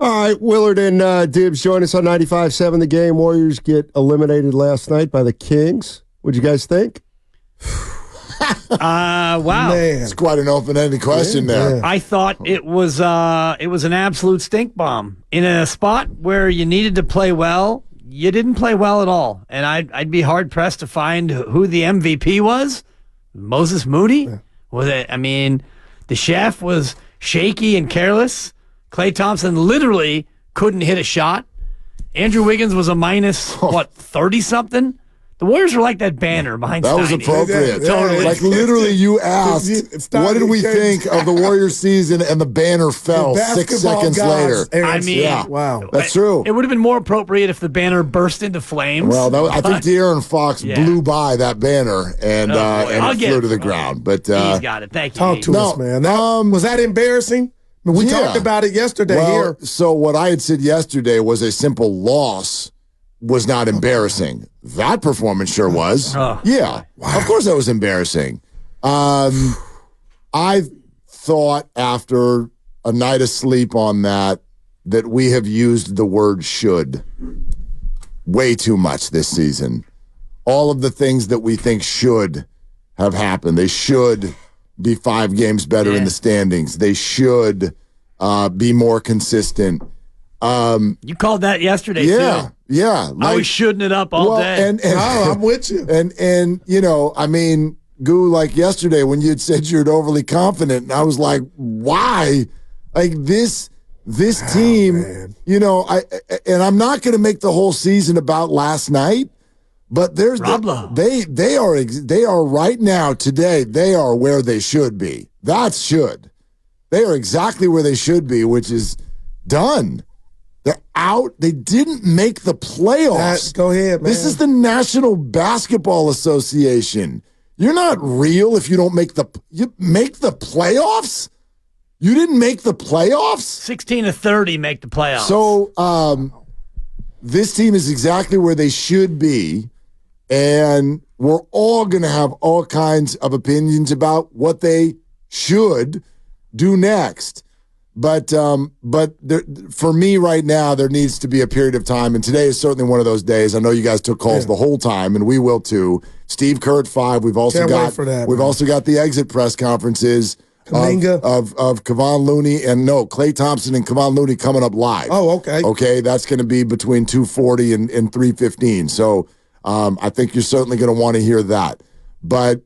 All right, Willard and Dibs join us on 95.7 The Game. Warriors get eliminated last night by the Kings. What'd you guys think? Wow. Man. It's quite an open-ended question there. I thought it was an absolute stink bomb. In a spot where you needed to play well, you didn't play well at all. And I'd be hard-pressed to find who the MVP was. Moses Moody? Yeah. Was it? I mean, the chef was shaky and careless. Klay Thompson literally couldn't hit a shot. Andrew Wiggins was a minus, 30-something? The Warriors were like that banner behind That Steiny. was appropriate. Yeah, totally. Like, literally, you asked, what did we think of the Warriors season, and the banner fell 6 seconds later. I mean, wow. That's true. It would have been more appropriate if the banner burst into flames. Well, I think De'Aaron Fox blew by that banner and it flew to the ground. But he's got it. Thank you. Talk to us, man. Was that embarrassing? I mean, we talked about it yesterday here. So what I had said yesterday was a simple loss was not embarrassing. That performance sure was. Yeah. Wow. Of course that was embarrassing. I thought after a night of sleep on that we have used the word should way too much this season. All of the things that we think should have happened. They should be 5 games better in the standings. They should be more consistent. You called that yesterday, too. Yeah. I was shooting it up all day. And I'm with you. And you know, I mean, Goo, like yesterday when you had said you're overly confident, and I was like, why? Like this team, man. You know, and I'm not going to make the whole season about last night, but there's they are right now today. They are where they should be. That's should. They are exactly where they should be, which is done. They're out. They didn't make the playoffs. Go ahead, man. This is the National Basketball Association. You're not real if you don't make the playoffs. You didn't make the playoffs? 16 to 30 make the playoffs. So this team is exactly where they should be, and we're all going to have all kinds of opinions about what they should do next. But for me right now, there needs to be a period of time, and today is certainly one of those days. I know you guys took calls the whole time, and we will too. Steve Kerr at 5. We've also got the exit press conferences of Kevon Looney and Klay Thompson and Kevon Looney coming up live. Oh, okay. Okay, that's going to be between 2:40 and 3:15. So I think you're certainly going to want to hear that. But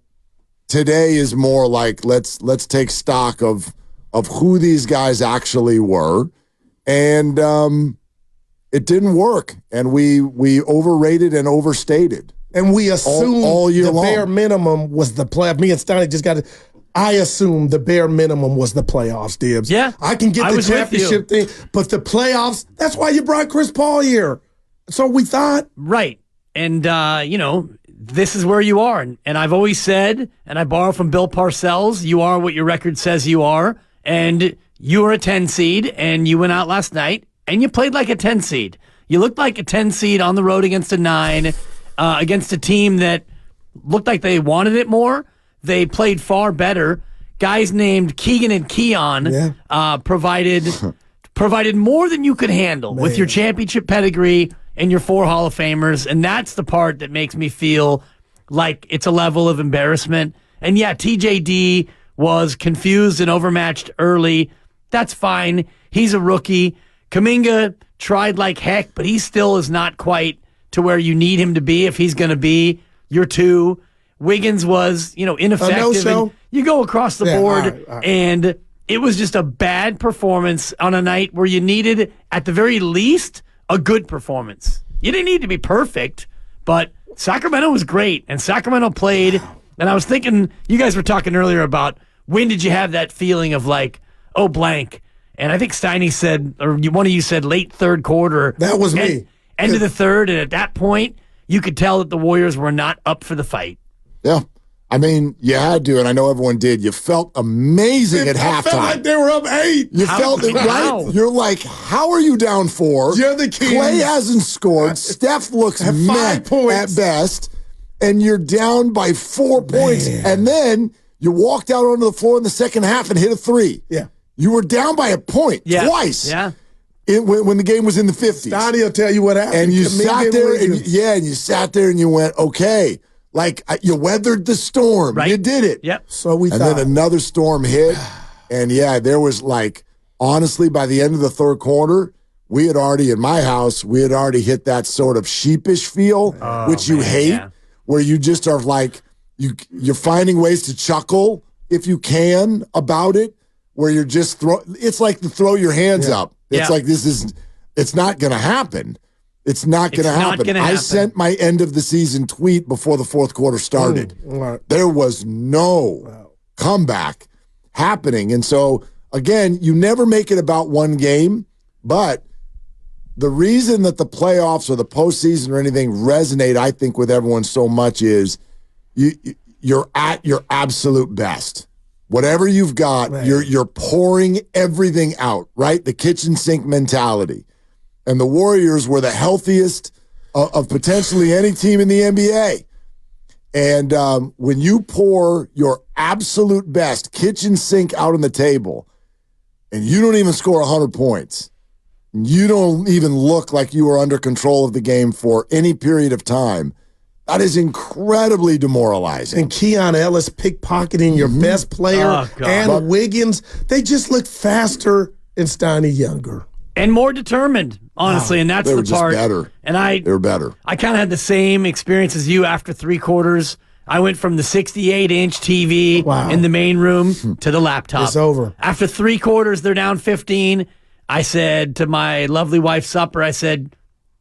today is more like let's take stock of who these guys actually were, and it didn't work, and we overrated and overstated, and we assumed all year the long. Bare minimum was the play. Me and Steiny just got it. I assumed the bare minimum was the playoffs, Dibs. Yeah, I can get the championship thing, but the playoffs, that's why you brought Chris Paul here. So we thought. Right, and this is where you are, and I've always said, and I borrow from Bill Parcells, you are what your record says you are. And you were a 10 seed, and you went out last night, and you played like a 10 seed. You looked like a 10 seed on the road against a 9, against a team that looked like they wanted it more. They played far better. Guys named Keegan and Keon provided more than you could handle with your championship pedigree and your 4 Hall of Famers, and that's the part that makes me feel like it's a level of embarrassment. And yeah, TJD was confused and overmatched early. That's fine. He's a rookie. Kuminga tried like heck, but he still is not quite to where you need him to be if he's going to be your 2. Wiggins was, ineffective. And you go across the board, and it was just a bad performance on a night where you needed, at the very least, a good performance. You didn't need to be perfect, but Sacramento was great, and Sacramento played. And I was thinking, you guys were talking earlier about when did you have that feeling of like, oh, blank? And I think Steiny said, or one of you said late third quarter. That was me. End of the third, and at that point, you could tell that the Warriors were not up for the fight. Yeah. I mean, you had to, and I know everyone did. You felt amazing at halftime. I felt like they were up 8. You felt it, right? You're like, how are you down 4? You're the Kings. Klay hasn't scored. Steph looks meh at best, and you're down by 4 points. And then you walked out onto the floor in the second half and hit a 3. Yeah. You were down by a point twice. Yeah. when the game was in the 50s. Steiny will tell you what happened. And you sat there, Wiggins. and you sat there and you went, okay, like you weathered the storm. Right. You did it. Yep. So we And thought. then another storm hit. And there was like, honestly, by the end of the third quarter, we had already, in my house, hit that sort of sheepish feel, which you hate, where you just are like, you're finding ways to chuckle if you can about it, where you're just it's like to throw your hands up. It's like, it's not going to happen. It's not going to happen. I sent my end of the season tweet before the fourth quarter started. There was no comeback happening. And so, again, you never make it about one game, but the reason that the playoffs or the postseason or anything resonate, I think, with everyone so much is you're at your absolute best. Whatever you've got, you're pouring everything out, right? The kitchen sink mentality. And the Warriors were the healthiest of potentially any team in the NBA. And when you pour your absolute best kitchen sink out on the table and you don't even score 100 points, you don't even look like you are under control of the game for any period of time, that is incredibly demoralizing. And Keon Ellis pickpocketing your best player and Wiggins, they just look faster and Steiny younger. And more determined, honestly, and that's They the were just part. better. And They were better. I kind of had the same experience as you after three quarters. I went from the 68-inch TV in the main room to the laptop. It's over. After three quarters, they're down 15. I said to my lovely wife, supper, I said,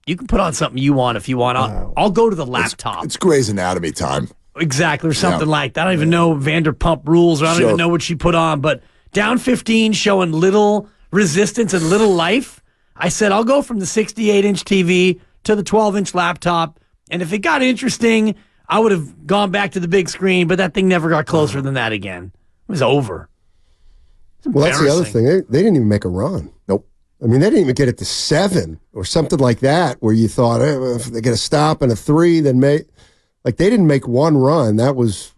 you can put on something you want if you want. I'll go to the laptop. It's Grey's Anatomy time. Exactly, or something like that. I don't even know Vanderpump Rules, or I don't even know what she put on. But down 15, showing little resistance and little life, I said, I'll go from the 68-inch TV to the 12-inch laptop. And if it got interesting, I would have gone back to the big screen, but that thing never got closer than that again. It was over. Well, that's the other thing. They didn't even make a run. Nope. I mean, they didn't even get it to 7 or something like that, where you thought, if they get a stop and a 3, then they didn't make one run. That was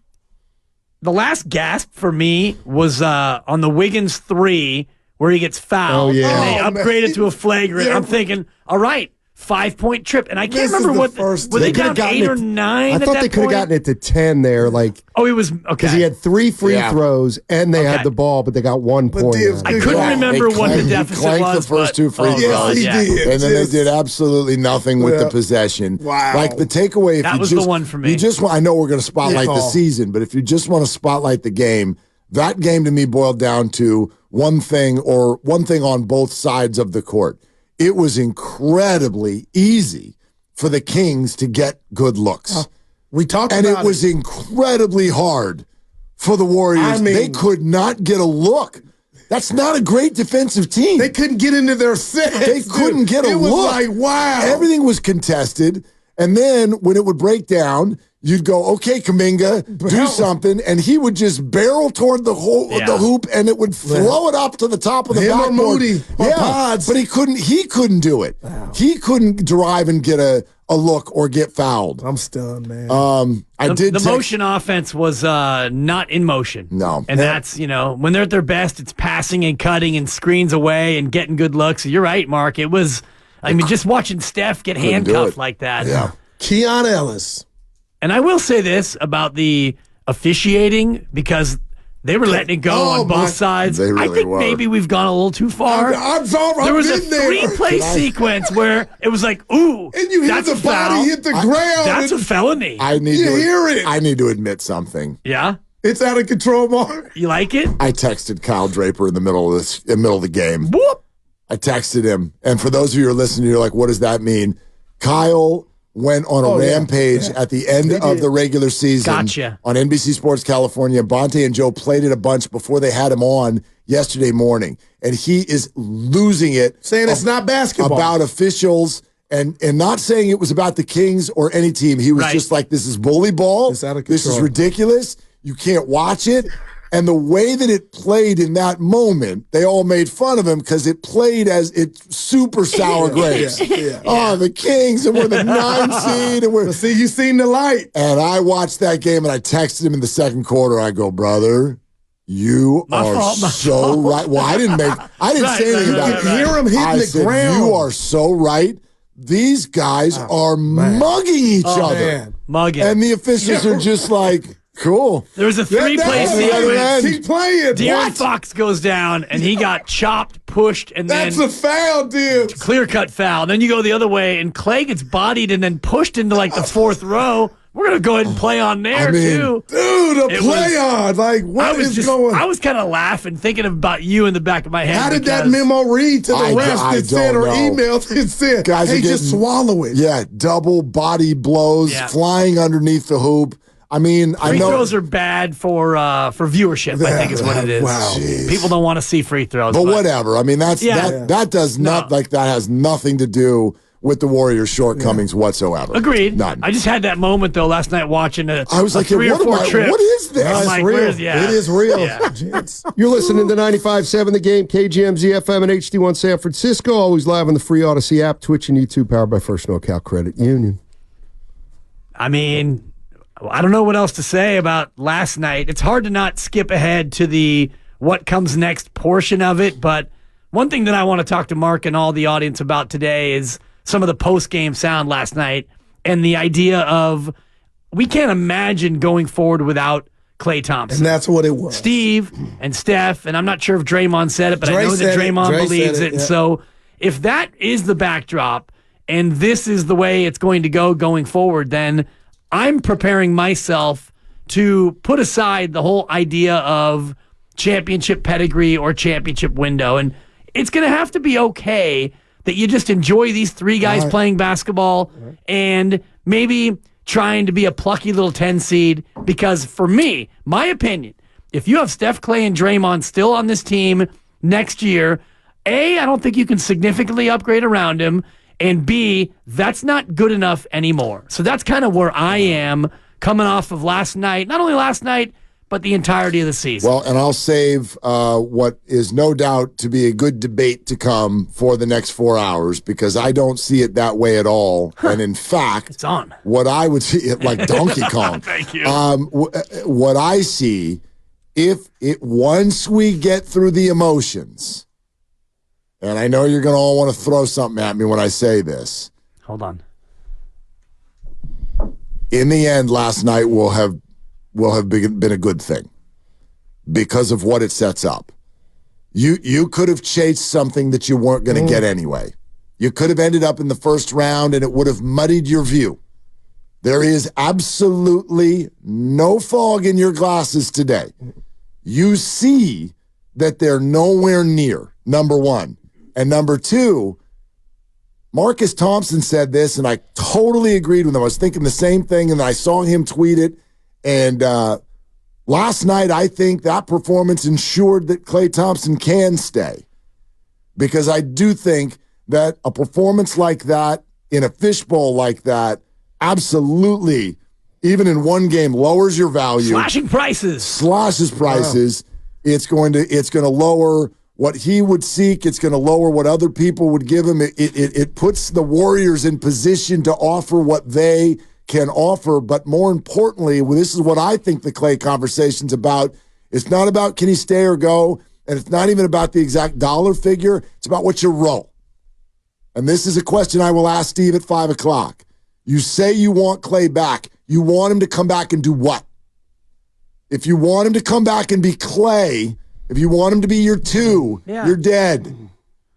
the last gasp for me was on the Wiggins 3 where he gets fouled. Oh, yeah. And they upgraded to a flagrant. I'm thinking, all right, 5-point trip. And I can't remember what were they down 8 or 9 I at thought that they could have point? gotten it to 10 there. He was okay. Because he had 3 free throws and they had the ball, but they got 1 point. I couldn't remember what the deficit clanked was. the first 2 free throws. God, he did. And then they did absolutely nothing with the possession. Wow. Like the takeaway, That was the one for me. I know we're going to spotlight the season, but if you just want to spotlight the game, that game to me boiled down to one thing on both sides of the court. It was incredibly easy for the Kings to get good looks. We talked and about it was incredibly hard for the Warriors. They could not get a look. That's not a great defensive team. They couldn't get into their sets. They couldn't get a look. It was like, wow. Everything was contested. And then when it would break down, you'd go, okay, Kuminga, do something. And he would just barrel toward the hoop, and it would throw it up to the top of the backboard. Moody, Pods. But he couldn't do it. Wow. He couldn't drive and get a look or get fouled. I'm stunned, man. The motion offense was not in motion. No. And that's, when they're at their best, it's passing and cutting and screens away and getting good looks. You're right, Mark. It was, just watching Steph get handcuffed like that. Yeah. Keon Ellis. And I will say this about the officiating, because they were letting it go on both sides. They really I think were. maybe we've gone a little too far. There was a 3-play sequence where it was like, ooh, and you hit the body, hit the ground. That's a felony. I need hear it. I need to admit something. Yeah? It's out of control, Mark. You like it? I texted Kyle Draper in the middle of the game. Whoop. I texted him. And for those of you who are listening, you're like, what does that mean? Kyle went on a rampage at the end of the regular season on NBC Sports California. Bonte and Joe played it a bunch before they had him on yesterday morning. And he is losing it. Saying it's not basketball. About officials and not saying it was about the Kings or any team. He was just like, this is bully ball. It's out of control. This is ridiculous. You can't watch it. And the way that it played in that moment, they all made fun of him because it played as it's super sour grapes. Oh, the Kings, and we're the 9 seed. And we're see, you seen the light. And I watched that game, and I texted him in the second quarter. I go, brother, You are so right. Well, I didn't say anything about it. Hear him hitting the ground. You are so right. These guys are mugging each other. Mugging. And the officials are just like, cool. There was a three-play sequence. Keep playing. De'Aaron Fox goes down, and he got chopped, pushed, and That's then a foul, dude. Clear-cut foul. Then you go the other way, and Clay gets bodied and then pushed into, like, the fourth row. We're going to go ahead and play on there, too. Dude, play on. Like, what is going on? I was kind of laughing, thinking about you in the back of my head. How did that memo read to the refs that said, or email that said, guys, hey, just swallow it? Yeah, double body blows, flying underneath the hoop. I mean, I know free throws are bad for viewership. I think is what it is. Wow. People don't want to see free throws. But whatever. I mean, that does not that has nothing to do with the Warriors' shortcomings whatsoever. Agreed. None. I just had that moment though last night watching I was like, 3 or 4 trips. what is this? I'm like, real. It is real. Yeah. You're listening to 95.7 The Game, KGMZ FM and HD1 San Francisco. Always live on the free Odyssey app, Twitch, and YouTube, powered by First NorCal Credit Union. I mean, I don't know what else to say about last night. It's hard to not skip ahead to the what comes next portion of it, but one thing that I want to talk to Mark and all the audience about today is some of the post-game sound last night and the idea of we can't imagine going forward without Klay Thompson. And that's what it was. Steve and Steph, and I'm not sure if Draymond said it, but I know that Draymond believes it. And so if that is the backdrop and this is the way it's going to go going forward, then I'm preparing myself to put aside the whole idea of championship pedigree or championship window. And it's going to have to be okay that you just enjoy these 3 guys playing basketball and maybe trying to be a plucky little 10 seed. Because for me, my opinion, if you have Steph, Klay, and Draymond still on this team next year, A, I don't think you can significantly upgrade around him, and B, that's not good enough anymore. So that's kind of where I am coming off of last night. Not only last night, but the entirety of the season. Well, and I'll save what is no doubt to be a good debate to come for the next 4 hours because I don't see it that way at all. And in fact, it's on. What I would see, like Donkey Kong. Thank you. What I see, once we get through the emotions, and I know you're going to all want to throw something at me when I say this. Hold on. In the end, last night will have been a good thing because of what it sets up. You could have chased something that you weren't going to get anyway. You could have ended up in the first round and it would have muddied your view. There is absolutely no fog in your glasses today. You see that they're nowhere near, number one. And number two, Marcus Thompson said this, and I totally agreed with him. I was thinking the same thing, and I saw him tweet it. And last night, I think that performance ensured that Klay Thompson can stay. Because I do think that a performance like that, in a fishbowl like that, absolutely, even in one game, lowers your value. Slashing prices. Slashes prices. Wow. It's going to lower what he would seek. It's going to lower what other people would give him. It puts the Warriors in position to offer what they can offer. But more importantly, this is what I think the Klay conversation's about. It's not about can he stay or go, and it's not even about the exact dollar figure. It's about what's your role. And this is a question I will ask Steve at 5 o'clock. You say you want Klay back. You want him to come back and do what? If you want him to come back and be Klay, if you want him to be your 2, you're dead.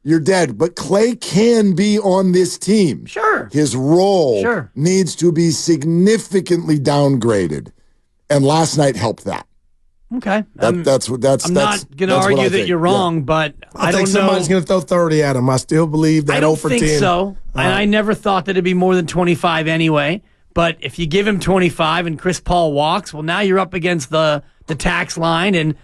You're dead. But Klay can be on this team. Sure. His role needs to be significantly downgraded. And last night helped that. Okay. I'm not going to argue that you're wrong, but I don't think know. Somebody's going to throw 30 at him. I still believe that 0 for 10. I don't think so. And I never thought that it'd be more than 25 anyway. But if you give him 25 and Chris Paul walks, well, now you're up against the tax line. And,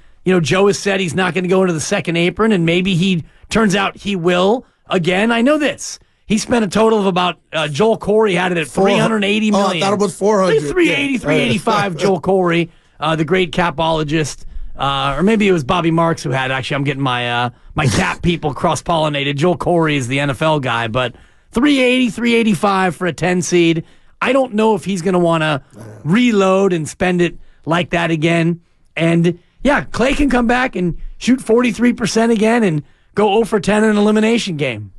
Joe has said he's not going to go into the second apron, and maybe he turns out he will again. I know this. He spent a total of about, Joel Corey had it at $380 million. Oh, I thought it was 400. 380, 385, Joel Corey, the great capologist. Or maybe it was Bobby Marks who had it. Actually, I'm getting my cap people cross-pollinated. Joel Corey is the NFL guy, but 380, 385 for a 10 seed. I don't know if he's going to want to reload and spend it like that again. And Yeah, Clay can come back and shoot 43% again and go 0 for 10 in an elimination game.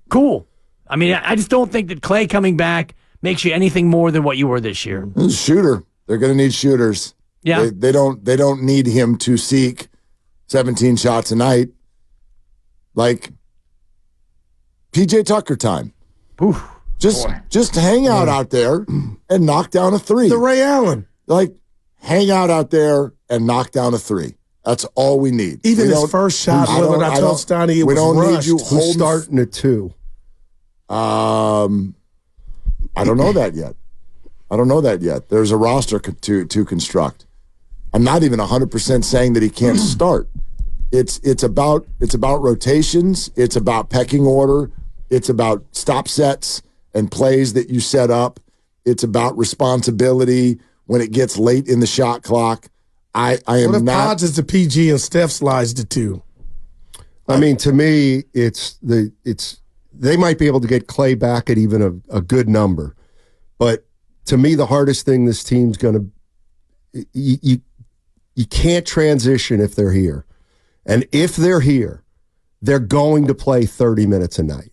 Cool. I mean, I just don't think that Clay coming back makes you anything more than what you were this year. He's a shooter. They're going to need shooters. Yeah. They don't need him to seek 17 shots a night. Like PJ Tucker time. Oof, just hang out there and knock down a three. The Ray Allen. Like, hang out there and knock down a three. That's all we need. Even his first shot, Willard, I told Steiny it was rushed. Who's starting at 2? I don't know that yet. There's a roster to construct. I'm not even 100% saying that he can't start. It's about rotations. It's about pecking order. It's about stop sets and plays that you set up. It's about responsibility when it gets late in the shot clock. I am what if not. Podge is the PG and Steph slides the 2? I mean, to me, they might be able to get Clay back at even a good number, but to me, the hardest thing this team's going to you can't transition if they're here, and if they're here, they're going to play 30 minutes a night,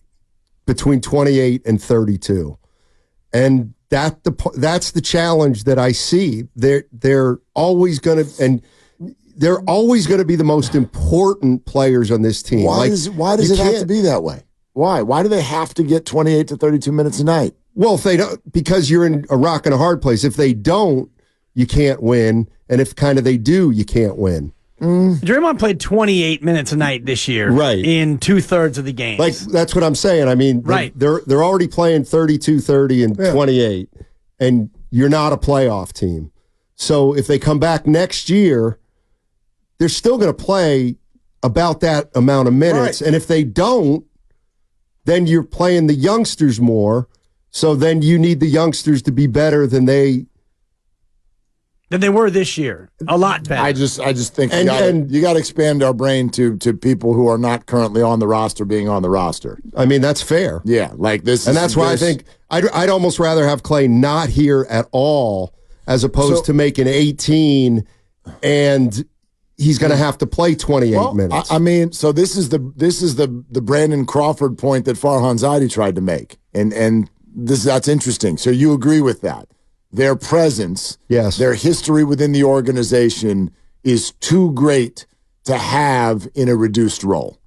between 28 and 32, and that's the challenge that I see. They're always going to, and they're always going to be the most important players on this team. Why does it have to be that way? Why? Why do they have to get 28 to 32 minutes a night? Well, if they don't, because you're in a rock and a hard place. If they don't, you can't win, and if kind of they do, you can't win. Draymond played 28 minutes a night this year, right? In 2/3 of the games. Like that's what I'm saying. I mean, right? They're already playing 32, 30, and 28, and you're not a playoff team. So if they come back next year, they're still going to play about that amount of minutes, and if they don't, then you're playing the youngsters more. So then you need the youngsters to be better than they were this year. A lot better. I just think you got to expand our brain to people who are not currently on the roster being on the roster. I mean, that's fair. Yeah, like this. And that's why I think I'd almost rather have Clay not here at all as opposed to making 18 and he's going to have to play 28 minutes. I mean, so this is the Brandon Crawford point that Farhan Zaidi tried to make. And that's interesting. So you agree with that? Their presence, yes, their history within the organization is too great to have in a reduced role.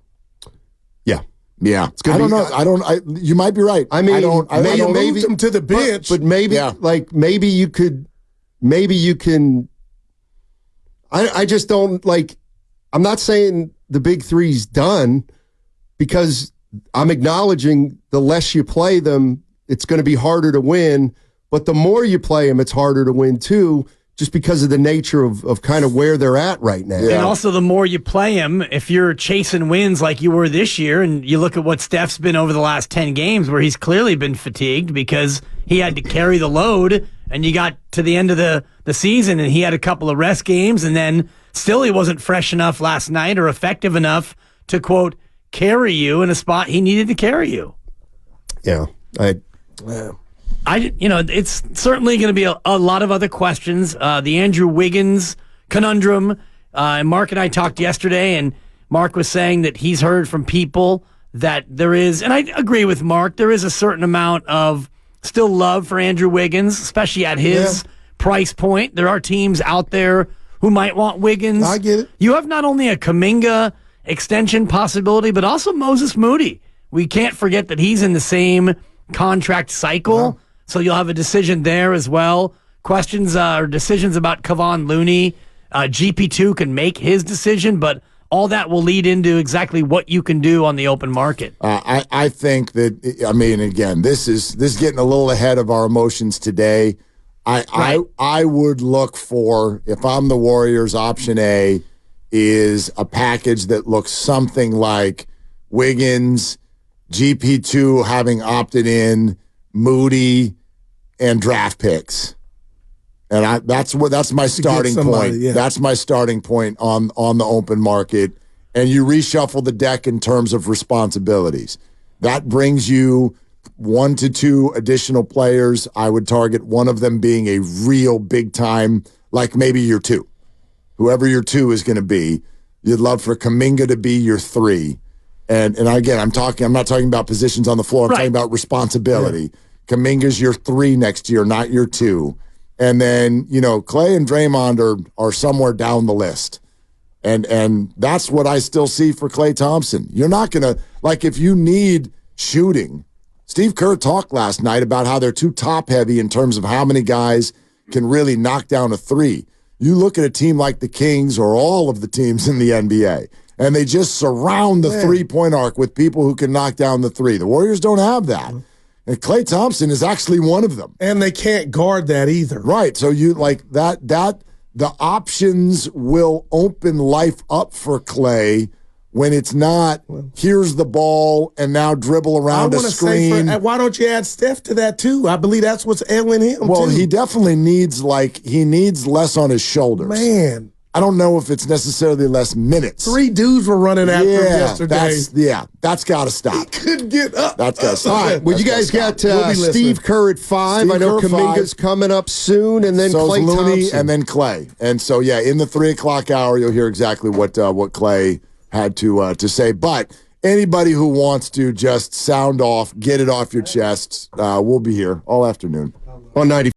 Yeah. It's I don't know. You might be right. I mean, I don't maybe them to the bench, but maybe maybe you can. I just don't like. I'm not saying the big three's done because I'm acknowledging the less you play them, it's going to be harder to win. But the more you play them, it's harder to win too, just because of the nature of kind of where they're at right now. Yeah. And also the more you play them, if you're chasing wins like you were this year, and you look at what Steph's been over the last 10 games where he's clearly been fatigued because he had to carry the load, and you got to the end of the season and he had a couple of rest games, and then still he wasn't fresh enough last night or effective enough to, quote, carry you in a spot he needed to carry you. Yeah. It's certainly going to be a lot of other questions. The Andrew Wiggins conundrum. Mark and I talked yesterday, and Mark was saying that he's heard from people that there is, and I agree with Mark, there is a certain amount of still love for Andrew Wiggins, especially at his price point. There are teams out there who might want Wiggins. I get it. You have not only a Kuminga extension possibility, but also Moses Moody. We can't forget that he's in the same contract cycle. So you'll have a decision there as well. Questions or decisions about Kevon Looney. GP2 can make his decision, but all that will lead into exactly what you can do on the open market. I think that, I mean, again, this is getting a little ahead of our emotions today. I would look for, if I'm the Warriors, option A is a package that looks something like Wiggins, GP2 having opted in, Moody, and draft picks. And that's my starting point. Yeah. That's my starting point on the open market. And you reshuffle the deck in terms of responsibilities. That brings you 1 to 2 additional players. I would target one of them being a real big time, like maybe year 2, whoever your 2 is going to be. You'd love for Kuminga to be your 3. And again, I'm not talking about positions on the floor. I'm talking about responsibility. Yeah. Kuminga's your 3 next year, not your 2. And then, Clay and Draymond are somewhere down the list. And that's what I still see for Klay Thompson. You're not going to, if you need shooting, Steve Kerr talked last night about how they're too top-heavy in terms of how many guys can really knock down a 3. You look at a team like the Kings or all of the teams in the NBA, and they just surround the three-point arc with people who can knock down the 3. The Warriors don't have that. And Klay Thompson is actually one of them. And they can't guard that either. Right. So you the options will open life up for Klay when it's not, here's the ball and now dribble around a screen. Why don't you add Steph to that too? I believe that's what's ailing him. Well, too. he definitely needs less on his shoulders. Man. I don't know if it's necessarily less minutes. 3 dudes were running after him yesterday. That's got to stop. He couldn't get up. That's got to stop. All right, well, you guys got Steve Kerr at 5. Steve I know Kerr Kuminga's coming up soon, and then Klay Looney, Thompson. and then Klay. And so, in the 3 o'clock hour, you'll hear exactly what Klay had to say. But anybody who wants to just sound off, get it off your chest, we'll be here all afternoon. On 90.